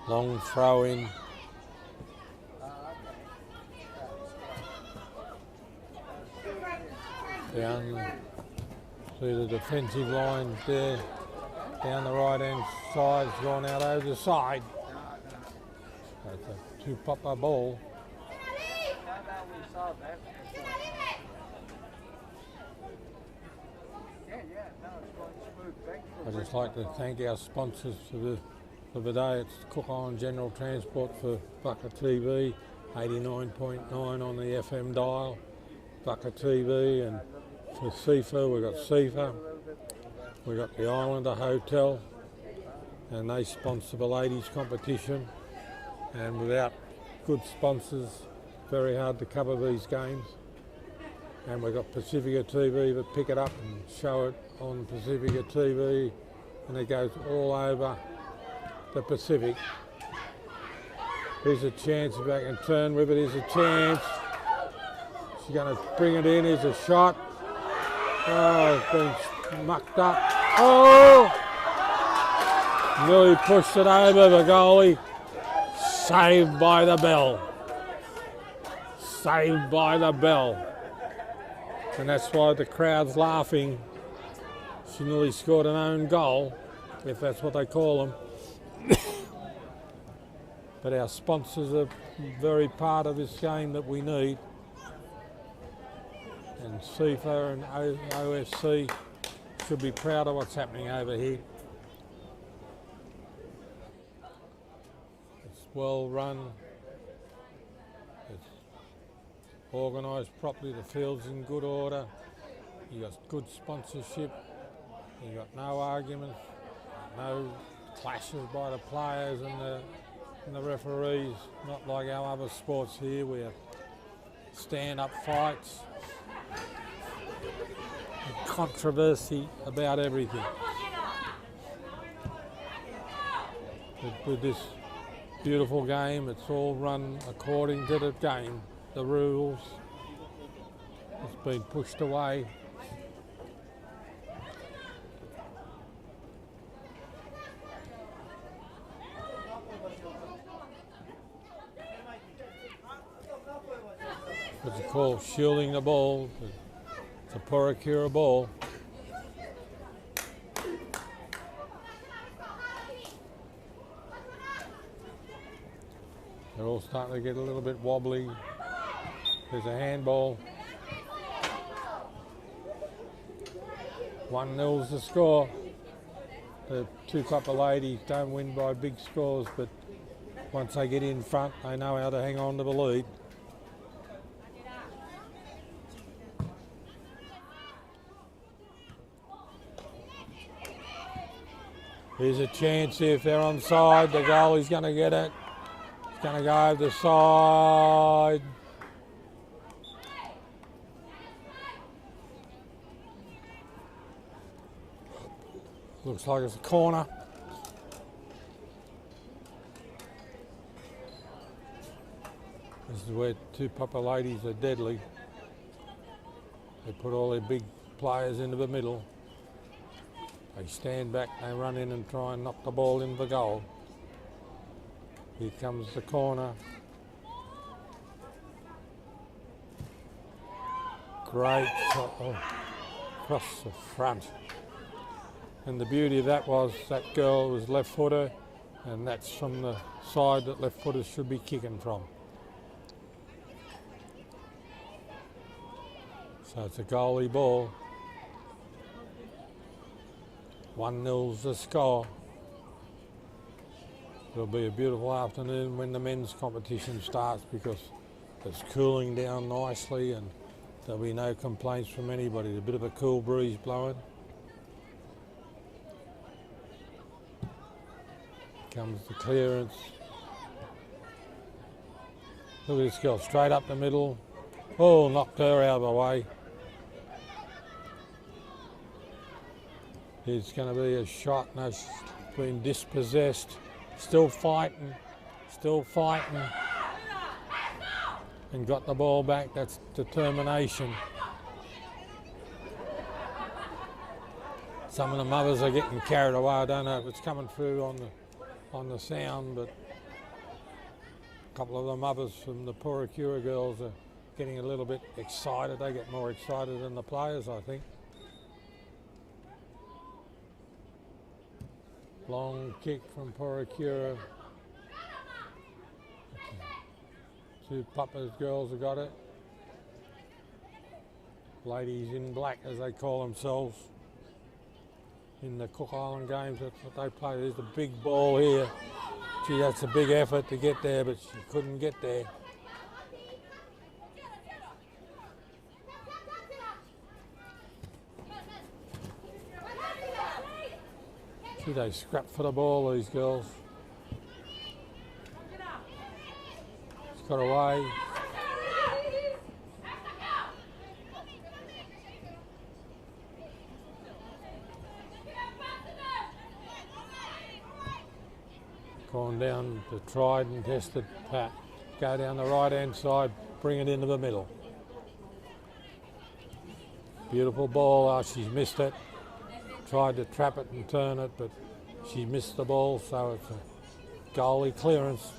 Long throw in. Down. See the defensive line there. down the right hand side, has gone out over the side. That's a Tupapa ball. I'd just like to thank our sponsors for the day. It's Cook Island General Transport for Bucker TV, 89.9 on the FM dial, Bucker TV, and for CIFA, we've got CIFA, we've got the Islander Hotel, and they sponsor the ladies competition, and without good sponsors, very hard to cover these games. And we've got Pacifica TV that pick it up and show it on Pacifica TV, and it goes all over the Pacific. Here's a chance if I can turn with it. Here's a chance. She's going to bring it in. Here's a shot. Oh, it's been mucked up. Oh! Nearly pushed it over the goalie. Saved by the bell. Saved by the bell. And that's why the crowd's laughing. She nearly scored an own goal, if that's what they call them. But our sponsors are very part of this game that we need. And CIFA and OFC should be proud of what's happening over here. It's well run. It's organised properly. The field's in good order. You got good sponsorship. You got no arguments, no clashes by the players and the referees. Not like our other sports here, where stand-up fights, and controversy about everything. But with this beautiful game, it's all run according to the game, the rules. It's been pushed away. What's it called? Shielding the ball. It's a Puaikura ball. They're all starting to get a little bit wobbly. There's a handball. 1-0's the score. The Tupapa ladies don't win by big scores, but once they get in front, they know how to hang on to the lead. Here's a chance if they're onside. The goalie's going to get it. It's going to go over the side. Looks like it's a corner. This is where Tupapa ladies are deadly. They put all their big players into the middle. They stand back, they run in and try and knock the ball in the goal. Here comes the corner. Great shot across the front. And the beauty of that was that girl was left footer, and that's from the side that left footers should be kicking from. So it's a goalie ball. 1-0's the score. It'll be a beautiful afternoon when the men's competition starts, because it's cooling down nicely and there'll be no complaints from anybody. A bit of a cool breeze blowing. Comes the clearance. Look at this girl, straight up the middle. Oh, knocked her out of the way. It's going to be a shot. No, she's been dispossessed. Still fighting. And got the ball back. That's determination. Some of the mothers are getting carried away. I don't know if it's coming through on the sound, but a couple of the mothers from the Puaikura girls are getting a little bit excited. They get more excited than the players, I think. Long kick from Puaikura. Tupapa's girls have got it. Ladies in black, as they call themselves. In the Cook Island games, that's what they play. There's a big ball here. Gee, that's a big effort to get there, but she couldn't get there. Gee, they scrap for the ball, these girls. It's got away. Gone down the tried and tested pat. Go down the right hand side, bring it into the middle. Beautiful ball. Oh, she's missed it. Tried to trap it and turn it, but she missed the ball, so it's a goalie clearance.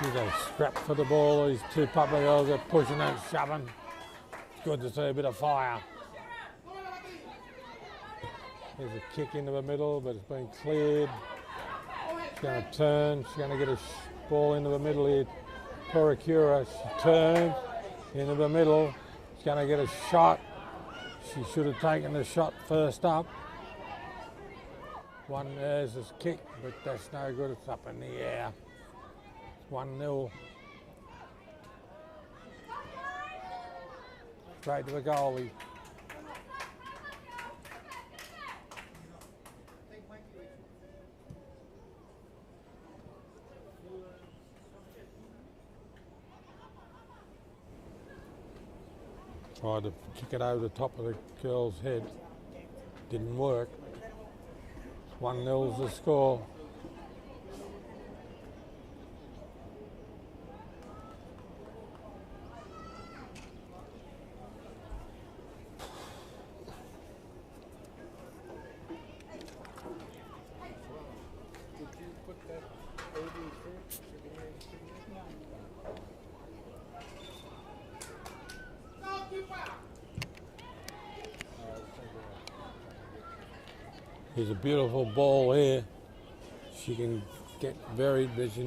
See, they scrap for the ball. These two Tupapa girls are pushing and shoving. It's good to see a bit of fire. There's a kick into the middle, but it's been cleared. She's going to turn. She's going to get a ball into the middle here. Puaikura, she turned into the middle. She's going to get a shot. She should have taken the shot first up. There's this kick, but that's no good. It's up in the air. 1-0. Straight to the goalie. Tried to kick it over the top of the girl's head. Didn't work. 1-0's the score. Here's a beautiful ball here. She can get varied, but she